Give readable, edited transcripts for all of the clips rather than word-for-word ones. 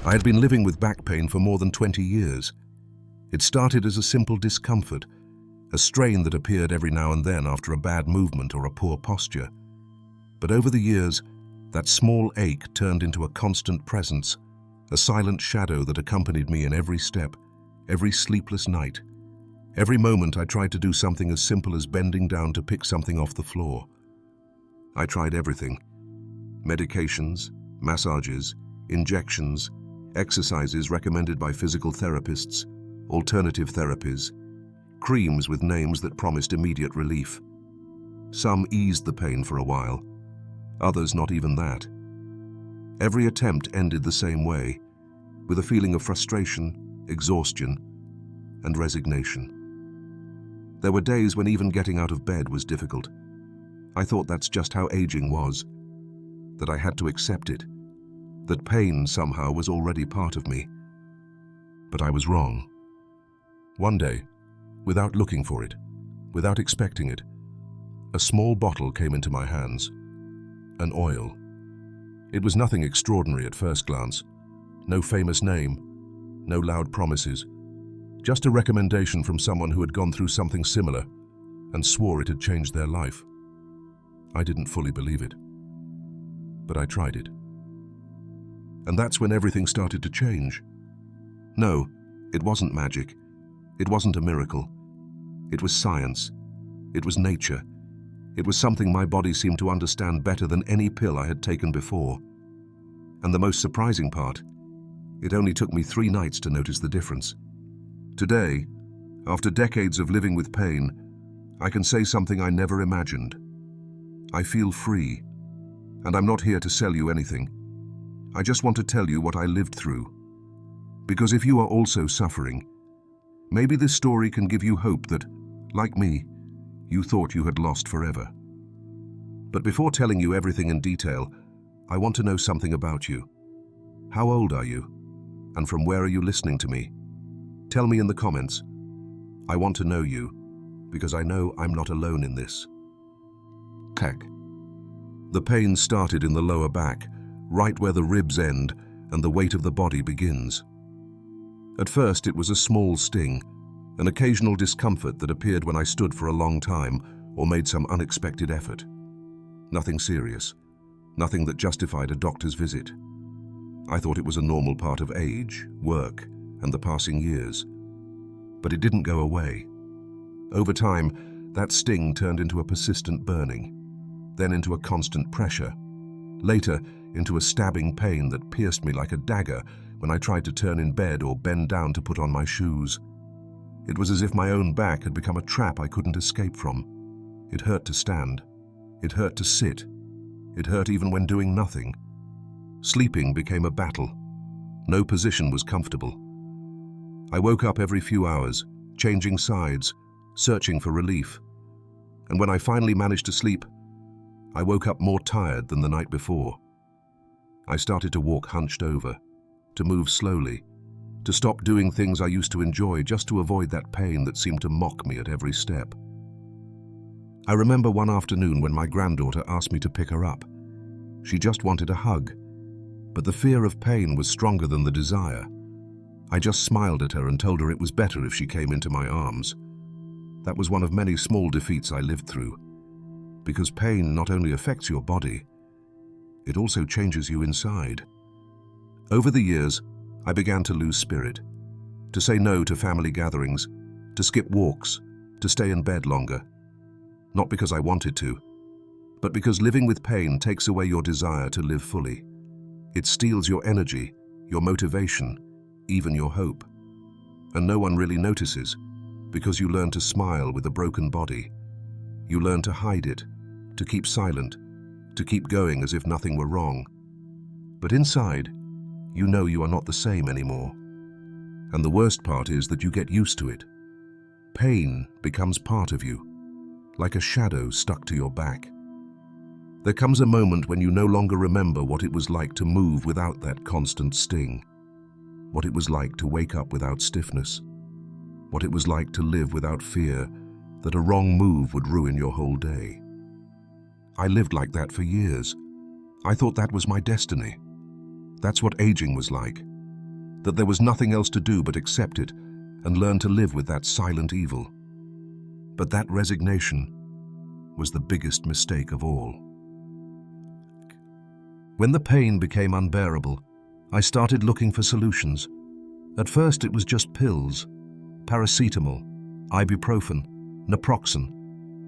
I had been living with back pain for more than 20 years. It started as a simple discomfort, a strain that appeared every now and then after a bad movement or a poor posture. But over the years, that small ache turned into a constant presence, a silent shadow that accompanied me in every step, every sleepless night. Every moment I tried to do something as simple as bending down to pick something off the floor. I tried everything: medications, massages, injections, exercises recommended by physical therapists, alternative therapies, creams with names that promised immediate relief. Some eased the pain for a while, others not even that. Every attempt ended the same way, with a feeling of frustration, exhaustion, and resignation. There were days when even getting out of bed was difficult. I thought that's just how aging was, that I had to accept it, that pain somehow was already part of me. But I was wrong. One day, without looking for it, without expecting it, a small bottle came into my hands. An oil. It was nothing extraordinary at first glance. No famous name, no loud promises. Just a recommendation from someone who had gone through something similar and swore it had changed their life. I didn't fully believe it, but I tried it. And that's when everything started to change. No, it wasn't magic. It wasn't a miracle. It was science. It was nature. It was something my body seemed to understand better than any pill I had taken before. And the most surprising part, it only took me 3 nights to notice the difference. Today, after decades of living with pain, I can say something I never imagined. I feel free, and I'm not here to sell you anything. I just want to tell you what I lived through. Because if you are also suffering, maybe this story can give you hope that, like me, you thought you had lost forever. But before telling you everything in detail, I want to know something about you. How old are you? And from where are you listening to me? Tell me in the comments. I want to know you, because I know I'm not alone in this. Back. The pain started in the lower back, right where the ribs end and the weight of the body begins. At first it was a small sting, an occasional discomfort that appeared when I stood for a long time or made some unexpected effort. Nothing serious, nothing that justified a doctor's visit. I thought it was a normal part of age, work, and the passing years. But it didn't go away. Over time, that sting turned into a persistent burning, then into a constant pressure, later into a stabbing pain that pierced me like a dagger when I tried to turn in bed or bend down to put on my shoes. It was as if my own back had become a trap I couldn't escape from. It hurt to stand. It hurt to sit. It hurt even when doing nothing. Sleeping became a battle. No position was comfortable. I woke up every few hours, changing sides, searching for relief. And when I finally managed to sleep, I woke up more tired than the night before. I started to walk hunched over, to move slowly, to stop doing things I used to enjoy just to avoid that pain that seemed to mock me at every step. I remember one afternoon when my granddaughter asked me to pick her up. She just wanted a hug, but the fear of pain was stronger than the desire. I just smiled at her and told her it was better if she came into my arms. That was one of many small defeats I lived through, because pain not only affects your body, it also changes you inside. Over the years, I began to lose spirit, to say no to family gatherings, to skip walks, to stay in bed longer. Not because I wanted to, but because living with pain takes away your desire to live fully. It steals your energy, your motivation, even your hope. And no one really notices, because you learn to smile with a broken body. You learn to hide it, to keep silent, to keep going as if nothing were wrong. But inside, you know you are not the same anymore. And the worst part is that you get used to it. Pain becomes part of you, like a shadow stuck to your back. There comes a moment when you no longer remember what it was like to move without that constant sting, what it was like to wake up without stiffness, what it was like to live without fear that a wrong move would ruin your whole day. I lived like that for years. I thought that was my destiny. That's what aging was like. that there was nothing else to do but accept it and learn to live with that silent evil. But that resignation was the biggest mistake of all. When the pain became unbearable, I started looking for solutions. At first it was just pills, paracetamol, ibuprofen, naproxen,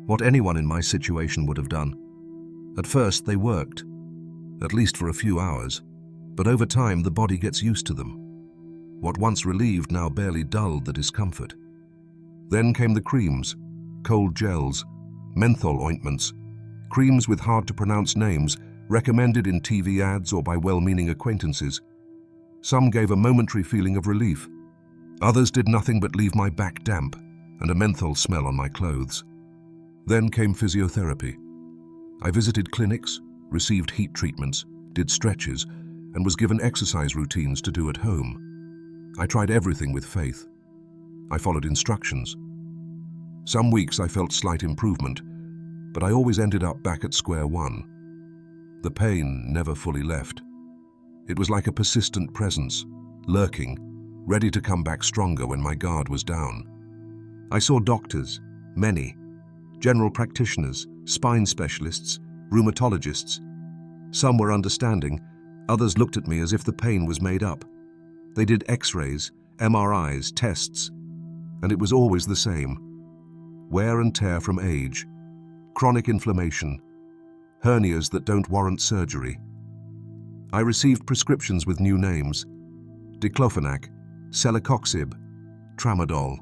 what anyone in my situation would have done. At first they worked, at least for a few hours, but over time the body gets used to them. What once relieved now barely dulled the discomfort. Then came the creams, cold gels, menthol ointments, creams with hard-to-pronounce names recommended in TV ads or by well-meaning acquaintances. Some gave a momentary feeling of relief. Others did nothing but leave my back damp and a menthol smell on my clothes. Then came physiotherapy. I visited clinics, received heat treatments, did stretches, and was given exercise routines to do at home. I tried everything with faith. I followed instructions. Some weeks I felt slight improvement, but I always ended up back at square one. The pain never fully left. It was like a persistent presence, lurking, ready to come back stronger when my guard was down. I saw doctors, many, general practitioners, spine specialists, rheumatologists. Some were understanding, others looked at me as if the pain was made up. They did X-rays, MRIs, tests, and it was always the same. Wear and tear from age, chronic inflammation, hernias that don't warrant surgery. I received prescriptions with new names: diclofenac, celecoxib, tramadol,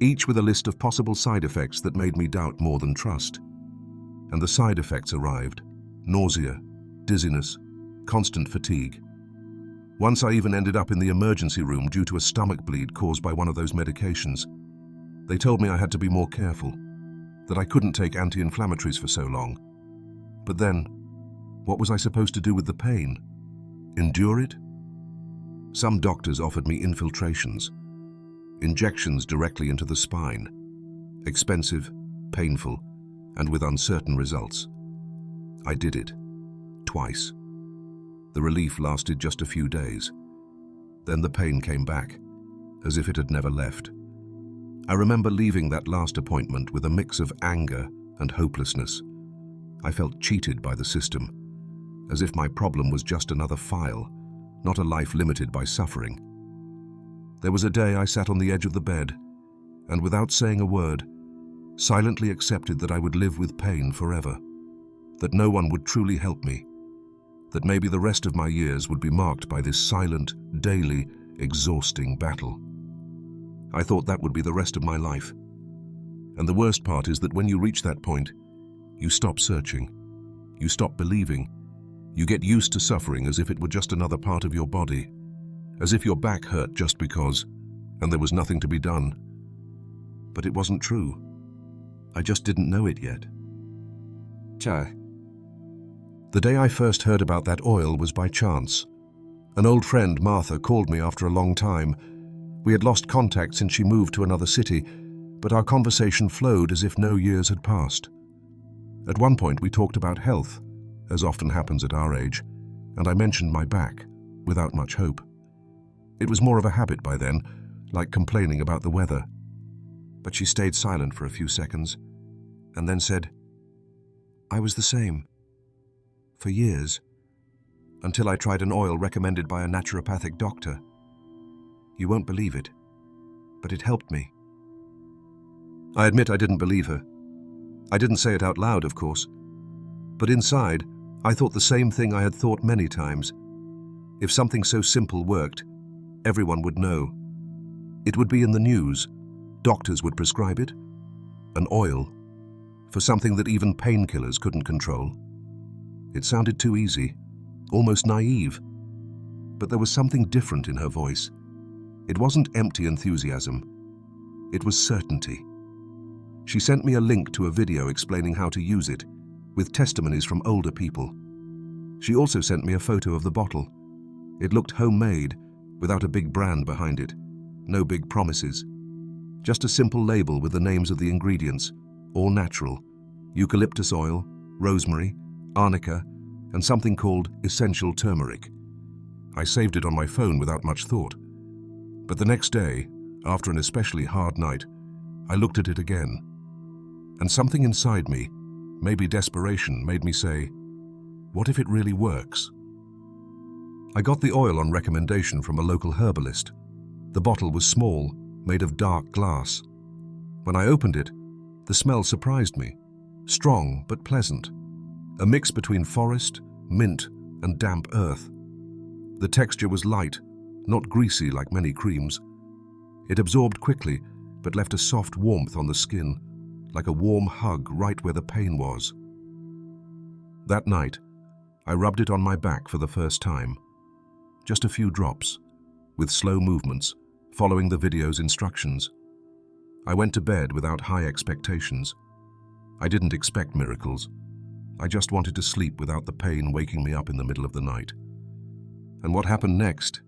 each with a list of possible side effects that made me doubt more than trust. And the side effects arrived: nausea, dizziness, constant fatigue. Once I even ended up in the emergency room due to a stomach bleed caused by one of those medications. They told me I had to be more careful, that I couldn't take anti-inflammatories for so long. But then, what was I supposed to do with the pain? Endure it? Some doctors offered me infiltrations, injections directly into the spine. Expensive, painful, and with uncertain results. I did it, twice. The relief lasted just a few days. Then the pain came back, as if it had never left. I remember leaving that last appointment with a mix of anger and hopelessness. I felt cheated by the system, as if my problem was just another file, not a life limited by suffering. There was a day I sat on the edge of the bed, and without saying a word, silently accepted that I would live with pain forever, that no one would truly help me, that maybe the rest of my years would be marked by this silent, daily, exhausting battle. I thought that would be the rest of my life. And the worst part is that when you reach that point, you stop searching, you stop believing, you get used to suffering as if it were just another part of your body, as if your back hurt just because, and there was nothing to be done. But it wasn't true. I just didn't know it yet. Chai. The day I first heard about that oil was by chance. An old friend, Martha, called me after a long time. We had lost contact since she moved to another city, but our conversation flowed as if no years had passed. At one point we talked about health, as often happens at our age, and I mentioned my back, without much hope. It was more of a habit by then, like complaining about the weather. But she stayed silent for a few seconds, and then said, "I was the same. For years, until I tried an oil recommended by a naturopathic doctor. You won't believe it, but it helped me." I admit I didn't believe her. I didn't say it out loud, of course. But inside, I thought the same thing I had thought many times. If something so simple worked, everyone would know. It would be in the news. Doctors would prescribe it. An oil, for something that even painkillers couldn't control. It sounded too easy, almost naive. But there was something different in her voice. It wasn't empty enthusiasm. It was certainty. She sent me a link to a video explaining how to use it, with testimonies from older people. She also sent me a photo of the bottle. It looked homemade, without a big brand behind it. No big promises. Just a simple label with the names of the ingredients, all natural: eucalyptus oil, rosemary, arnica, and something called essential turmeric. I saved it on my phone without much thought. But the next day, after an especially hard night, I looked at it again. And something inside me, maybe desperation, made me say, what if it really works? I got the oil on recommendation from a local herbalist. The bottle was small, made of dark glass. When I opened it, the smell surprised me. Strong but pleasant. A mix between forest, mint, and damp earth. The texture was light, not greasy like many creams. It absorbed quickly, but left a soft warmth on the skin, like a warm hug right where the pain was. That night, I rubbed it on my back for the first time. Just a few drops, with slow movements, following the video's instructions. I went to bed without high expectations. I didn't expect miracles. I just wanted to sleep without the pain waking me up in the middle of the night. And what happened next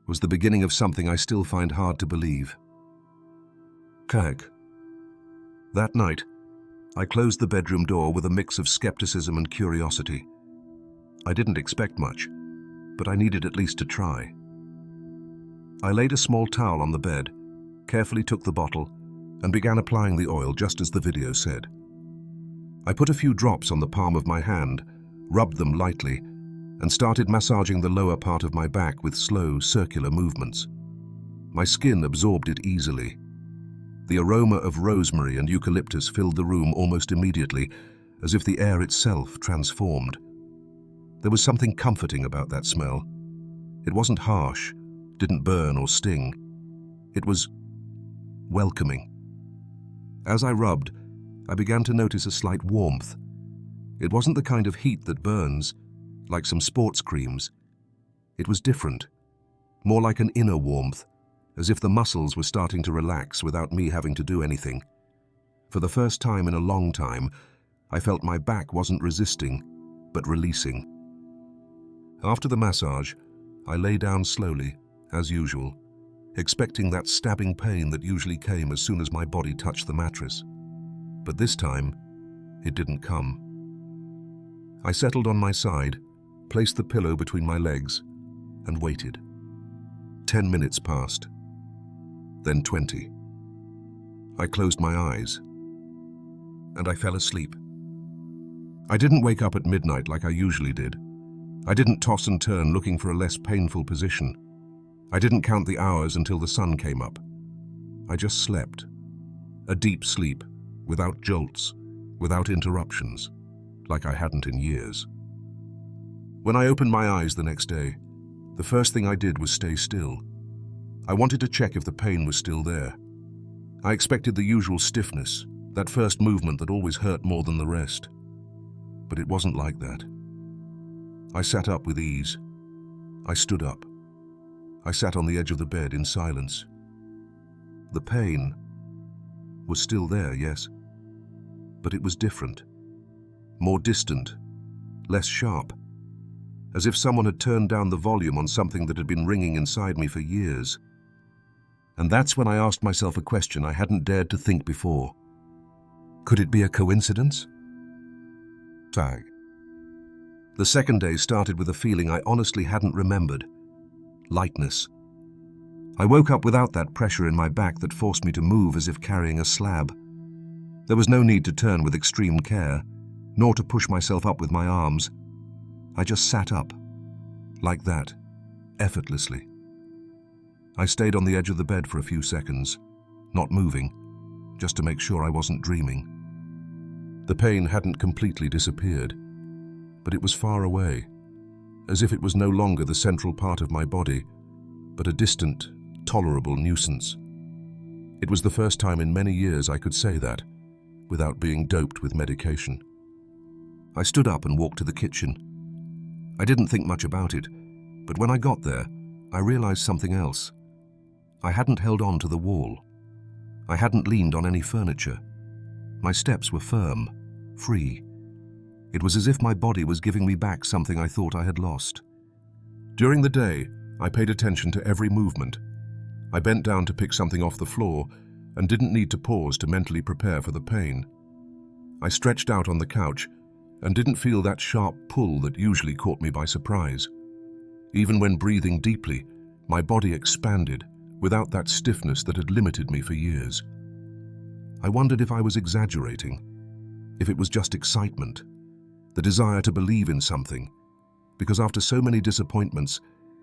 was the beginning of something I still find hard to believe. Kag. That night, I closed the bedroom door with a mix of skepticism and curiosity. I didn't expect much, but I needed at least to try. I laid a small towel on the bed, carefully took the bottle, and began applying the oil just as the video said. I put a few drops on the palm of my hand, rubbed them lightly, and started massaging the lower part of my back with slow, circular movements. My skin absorbed it easily. The aroma of rosemary and eucalyptus filled the room almost immediately, as if the air itself transformed. There was something comforting about that smell. It wasn't harsh, didn't burn or sting. It was welcoming. As I rubbed, I began to notice a slight warmth. It wasn't the kind of heat that burns, like some sports creams. It was different, more like an inner warmth, as if the muscles were starting to relax without me having to do anything. For the first time in a long time, I felt my back wasn't resisting, but releasing. After the massage, I lay down slowly, as usual, expecting that stabbing pain that usually came as soon as my body touched the mattress. But this time, it didn't come. I settled on my side, placed the pillow between my legs, and waited. 10 minutes passed, then 20. I closed my eyes, and I fell asleep. I didn't wake up at midnight like I usually did. I didn't toss and turn looking for a less painful position. I didn't count the hours until the sun came up. I just slept. A deep sleep, without jolts, without interruptions, like I hadn't in years. When I opened my eyes the next day, the first thing I did was stay still. I wanted to check if the pain was still there. I expected the usual stiffness, that first movement that always hurt more than the rest. But it wasn't like that. I sat up with ease. I stood up. I sat on the edge of the bed in silence. The pain was still there, yes, but it was different, more distant, less sharp, as if someone had turned down the volume on something that had been ringing inside me for years. And that's when I asked myself a question I hadn't dared to think before. Could it be a coincidence? Tag. The second day started with a feeling I honestly hadn't remembered. Lightness. I woke up without that pressure in my back that forced me to move as if carrying a slab. There was no need to turn with extreme care, nor to push myself up with my arms. I just sat up, like that, effortlessly. I stayed on the edge of the bed for a few seconds, not moving, just to make sure I wasn't dreaming. The pain hadn't completely disappeared, but it was far away, as if it was no longer the central part of my body, but a distant, tolerable nuisance. It was the first time in many years I could say that, without being doped with medication. I stood up and walked to the kitchen. I didn't think much about it, but when I got there, I realized something else. I hadn't held on to the wall. I hadn't leaned on any furniture. My steps were firm, free. It was as if my body was giving me back something I thought I had lost. During the day, I paid attention to every movement. I bent down to pick something off the floor and didn't need to pause to mentally prepare for the pain. I stretched out on the couch and didn't feel that sharp pull that usually caught me by surprise. Even when breathing deeply, my body expanded without that stiffness that had limited me for years. I wondered if I was exaggerating, if it was just excitement, the desire to believe in something, because after so many disappointments,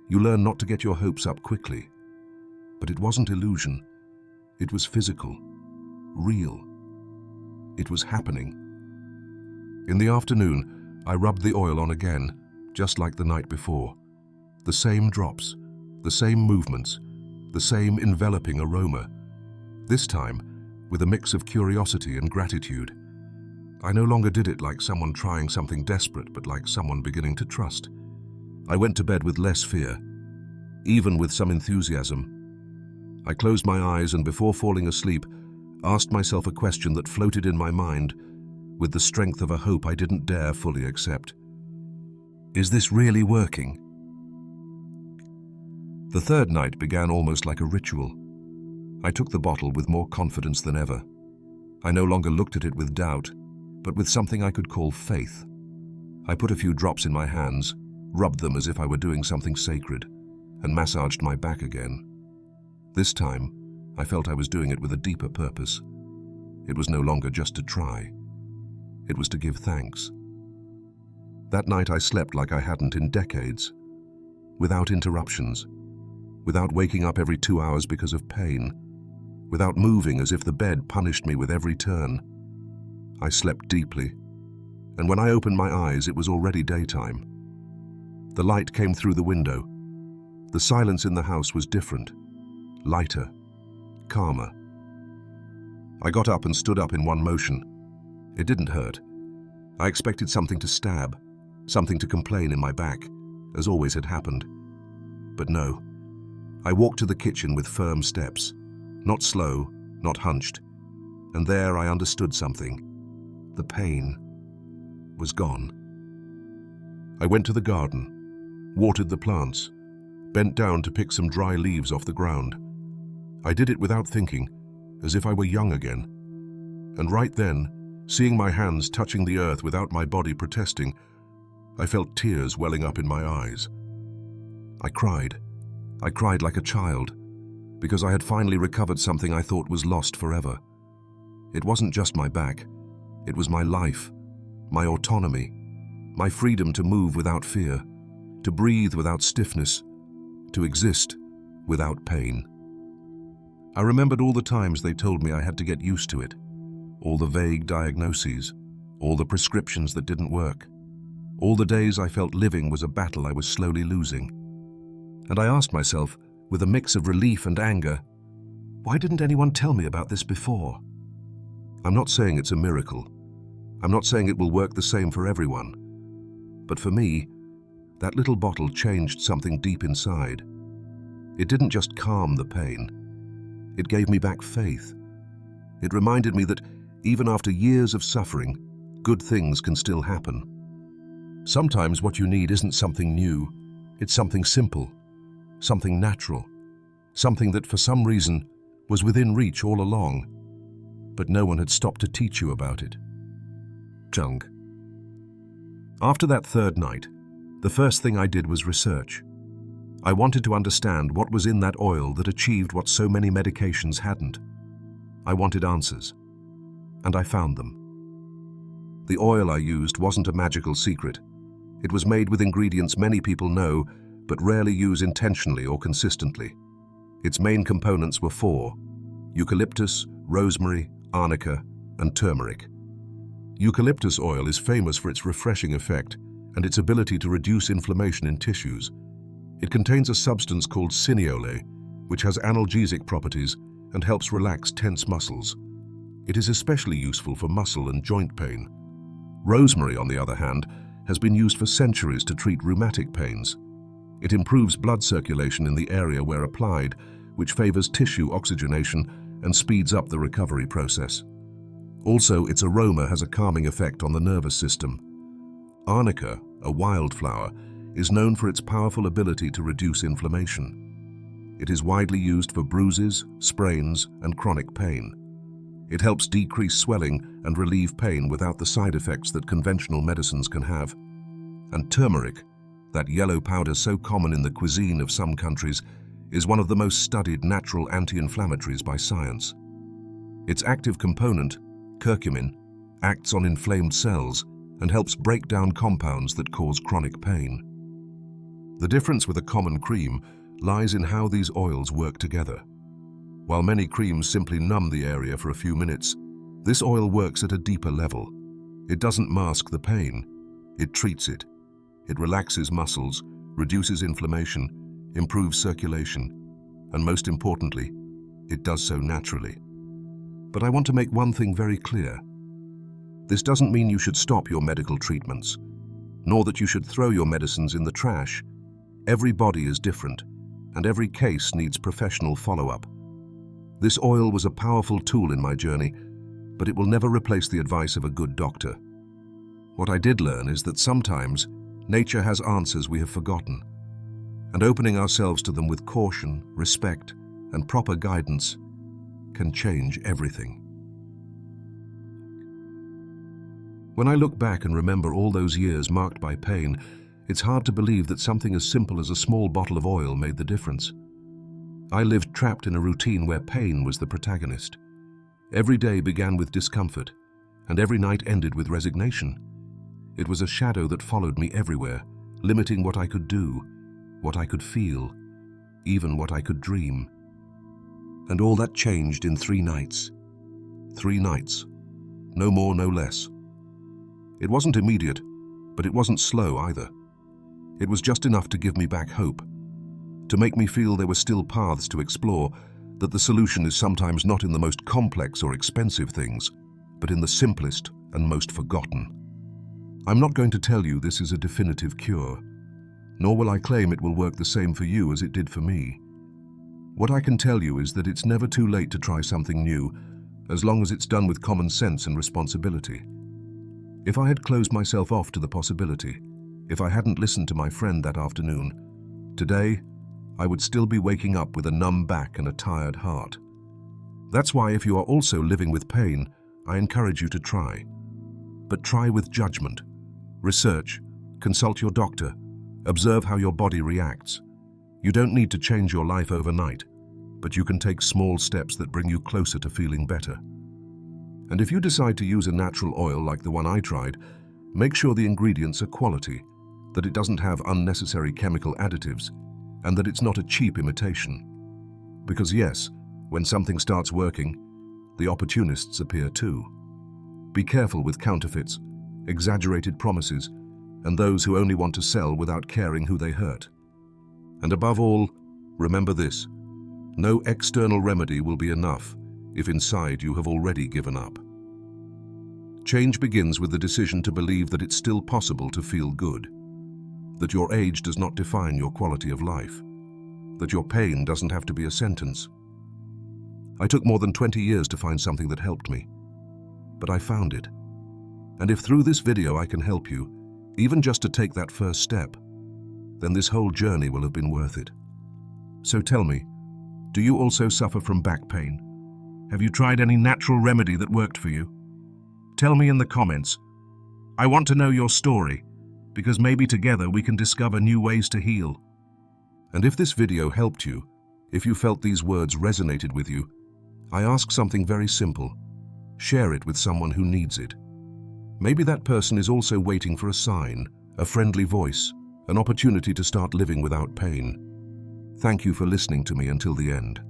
you learn not to get your hopes up quickly. But it wasn't illusion. It was physical, real. It was happening. In the afternoon, I rubbed the oil on again, just like the night before. The same drops, the same movements, the same enveloping aroma. This time, with a mix of curiosity and gratitude. I no longer did it like someone trying something desperate, but like someone beginning to trust. I went to bed with less fear, even with some enthusiasm. I closed my eyes and before falling asleep, asked myself a question that floated in my mind with the strength of a hope I didn't dare fully accept. Is this really working? The third night began almost like a ritual. I took the bottle with more confidence than ever. I no longer looked at it with doubt, but with something I could call faith. I put a few drops in my hands, rubbed them as if I were doing something sacred, and massaged my back again. This time, I felt I was doing it with a deeper purpose. It was no longer just to try. It was to give thanks. That night I slept like I hadn't in decades, without interruptions, without waking up every 2 hours because of pain, without moving as if the bed punished me with every turn. I slept deeply, and when I opened my eyes, it was already daytime. The light came through the window. The silence in the house was different, lighter, calmer. I got up and stood up in one motion. It didn't hurt. I expected something to stab, something to complain in my back, as always had happened. But no. I walked to the kitchen with firm steps, not slow, not hunched, and there I understood something. The pain was gone. I went to the garden, watered the plants, bent down to pick some dry leaves off the ground. I did it without thinking, as if I were young again. And right then, seeing my hands touching the earth without my body protesting, I felt tears welling up in my eyes. I cried. I cried like a child, because I had finally recovered something I thought was lost forever. It wasn't just my back. It was my life, my autonomy, my freedom to move without fear, to breathe without stiffness, to exist without pain. I remembered all the times they told me I had to get used to it, all the vague diagnoses, all the prescriptions that didn't work, all the days I felt living was a battle I was slowly losing. And I asked myself, with a mix of relief and anger, why didn't anyone tell me about this before? I'm not saying it's a miracle. I'm not saying it will work the same for everyone. But for me, that little bottle changed something deep inside. It didn't just calm the pain. It gave me back faith. It reminded me that even after years of suffering, good things can still happen. Sometimes what you need isn't something new. It's something simple, something natural, something that for some reason was within reach all along, but no one had stopped to teach you about it. Jung. After that third night, the first thing I did was research. I wanted to understand what was in that oil that achieved what so many medications hadn't. I wanted answers, and I found them. The oil I used wasn't a magical secret. It was made with ingredients many people know, but rarely use intentionally or consistently. Its main components were 4: eucalyptus, rosemary, arnica, and turmeric. Eucalyptus oil is famous for its refreshing effect and its ability to reduce inflammation in tissues. It contains a substance called cineole, which has analgesic properties and helps relax tense muscles. It is especially useful for muscle and joint pain. Rosemary, on the other hand, has been used for centuries to treat rheumatic pains. It improves blood circulation in the area where applied, which favors tissue oxygenation and speeds up the recovery process. Also, its aroma has a calming effect on the nervous system. Arnica, a wildflower, is known for its powerful ability to reduce inflammation. It is widely used for bruises, sprains, and chronic pain. It helps decrease swelling and relieve pain without the side effects that conventional medicines can have. And turmeric, That yellow powder so common in the cuisine of some countries is one of the most studied natural anti-inflammatories by science. Its active component, curcumin, acts on inflamed cells and helps break down compounds that cause chronic pain. The difference with a common cream lies in how these oils work together. While many creams simply numb the area for a few minutes, this oil works at a deeper level. It doesn't mask the pain, it treats it. It relaxes muscles, reduces inflammation, improves circulation, and most importantly, it does so naturally. But I want to make one thing very clear. This doesn't mean you should stop your medical treatments, nor that you should throw your medicines in the trash. Every body is different, and every case needs professional follow-up. This oil was a powerful tool in my journey, but it will never replace the advice of a good doctor. What I did learn is that sometimes nature has answers we have forgotten, and opening ourselves to them with caution, respect, and proper guidance can change everything. When I look back and remember all those years marked by pain, it's hard to believe that something as simple as a small bottle of oil made the difference. I lived trapped in a routine where pain was the protagonist. Every day began with discomfort, and every night ended with resignation. It was a shadow that followed me everywhere, limiting what I could do, what I could feel, even what I could dream. And all that changed in 3 nights. 3 nights. No more, no less. It wasn't immediate, but it wasn't slow either. It was just enough to give me back hope, to make me feel there were still paths to explore, that the solution is sometimes not in the most complex or expensive things, but in the simplest and most forgotten. I'm not going to tell you this is a definitive cure, nor will I claim it will work the same for you as it did for me. What I can tell you is that it's never too late to try something new, as long as it's done with common sense and responsibility. If I had closed myself off to the possibility, if I hadn't listened to my friend that afternoon, today I would still be waking up with a numb back and a tired heart. That's why if you are also living with pain, I encourage you to try. But try with judgment. Research, consult your doctor, observe how your body reacts. You don't need to change your life overnight, but you can take small steps that bring you closer to feeling better. And if you decide to use a natural oil like the one I tried, make sure the ingredients are quality, that it doesn't have unnecessary chemical additives, and that it's not a cheap imitation. Because yes, when something starts working, the opportunists appear too. Be careful with counterfeits, exaggerated promises, and those who only want to sell without caring who they hurt. And above all, remember this: no external remedy will be enough if inside you have already given up. Change begins with the decision to believe that it's still possible to feel good, that your age does not define your quality of life, that your pain doesn't have to be a sentence. I took more than 20 years to find something that helped me, but I found it. And if through this video I can help you, even just to take that first step, then this whole journey will have been worth it. So tell me, do you also suffer from back pain? Have you tried any natural remedy that worked for you? Tell me in the comments. I want to know your story, because maybe together we can discover new ways to heal. And if this video helped you, if you felt these words resonated with you, I ask something very simple. Share it with someone who needs it. Maybe that person is also waiting for a sign, a friendly voice, an opportunity to start living without pain. Thank you for listening to me until the end.